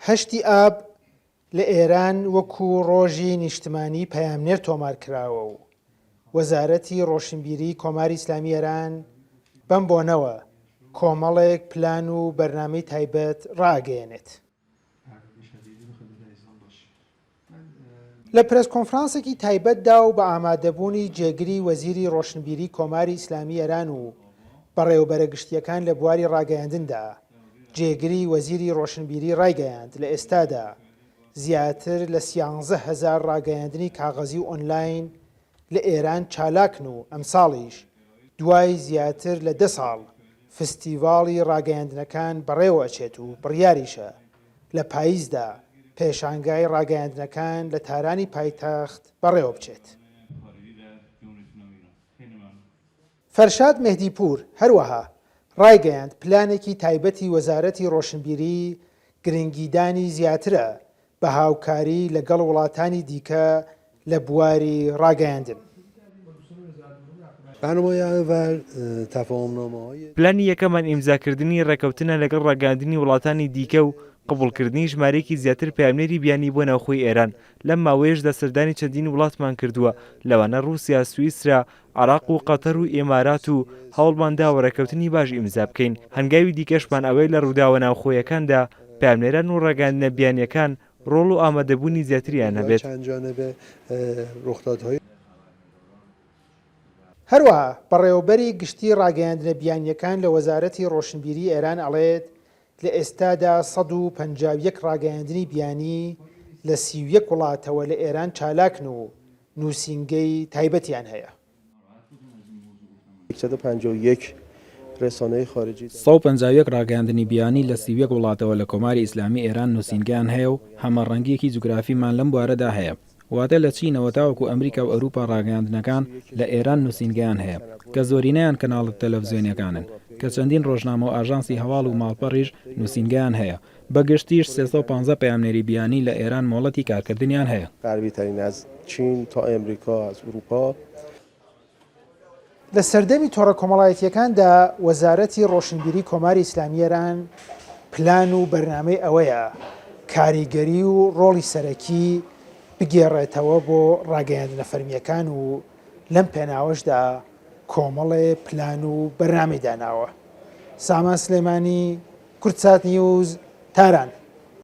هەشتی ئاب لە ئێران وەکو ڕۆژی نیشتمانی پەیامنێر تۆمار کراوە و وەزارەتی ڕۆشنبیری کۆماری ئیسلامی ئێران بەم بۆنەوە کۆمەڵێک پلان و بەرنامەی تایبەت ڕاگەیەنێت. لە پرێس کۆنفرانسێکی تایبەتدا و بە ئامادەبوونی جێگری وەزیری ڕۆشنبیری کۆماری ئیسلامی ئێران و بەڕێوەبەرە گشتیەکان لە بواری ڕاگەیاندندا جێگری وەزیری ڕۆشنبیری ڕایگەیاند لە ئێستادا زیاتر لە 11,000 ڕاگەیاندنی کاغەزی و ئۆنلاین لە ئێران چالاکن و ئەمساڵیش دوای زیاتر لە 10 ساڵ فستیڤاڵی ڕاگەیاندنەکان بەڕێوە ئەچێت و بڕیاریشە لە پاییزدا پێشانگای ڕاگەیاندنەکان لە تارانی پایتەخت بەڕێوە بچێت. فەرشاد مێهدیپوور هەروەها ڕایگەیاند پلانێکی تایبەتی وەزارەتی ڕۆشنبیری گرنگیدانی زیاترە بە هاوکاری لەگەڵ وڵاتانی دیکە لە بواری ڕاگەیاندن. پلانی یەکەمان ئیمزاکردنی ڕێکەوتنە لەگەڵ ڕاگەیاندنی وڵاتانی دیکە و قبولکردنی ژمارەیەکی زیاتر پەیامنێری بیانی بۆ ناوخۆی ئێران لەم ماوەیەشدا سەردانی چەندین وڵاتمان کردووە لەوانە رووسیا، سویسرا، عێراق و قەتەر و ئێمارات و هەوڵماندا ڕێکەوتنی باش ئیمزا بکەین. هەنگاوی دیکەشمان ئەوەی لە ڕووداوە ناوخۆیەکاندا پەیامنێران و ڕاگەیاندنە بیانیەکان ڕۆڵ و ئامادەبوونی زیاتریان هەبێت. هەروەها بەڕێوەبەری گشتی ڕاگەیاندنە بیانیەکان لە وەزارەتی ڕۆشنبیری ئێران ئەڵێت لە ئێستادا 151 ڕاگەیاندنی بیانی لە 31 وڵاتەوە لە ئێران چالاکن و نووسینگەی تایبەتیان هەیە. 151 ڕاگەیاندنی بیانی لە 31 وڵاتەوە لە کۆماری ئیسلامی ئێران نووسینگیان هەیە و هەمەڕەنگیەکی جوگرافیمان لەم بوارەدا هەیە. واتە لە چینەوە تاوەکو ئەمریکا و ئەوروپا ڕاگەیاندنەکان لە ئێران نووسینگیان هەیە کە زۆرینەیان کەناڵە تەلەڤیزیۆنیەکانن کە چەندین ڕۆژنامە و ئاژانسی هەواڵ و ماڵپەڕیش نووسینگیان هەیە. بەگشتیش 315 پەیامنێری بیانی لە ئێران مۆڵەتی کارکردنیان هەیە. لە سەردەمی تۆڕە کۆمەڵایەتیەکاندا وەزارەتی ڕۆشنبیری کۆماری ئیسلامی ئێران پلان و بەرنامەی ئەوەیە کاریگەری و ڕۆڵی سەرەکی بگێڕێتەوە بۆ ڕاگەیاندنە فەرمیەکان و لەم پێناوەشدا کۆمەڵێ پلان و بەرنامەی داناوە. سامان سلێمانی، کورتسات نیوز، تاران.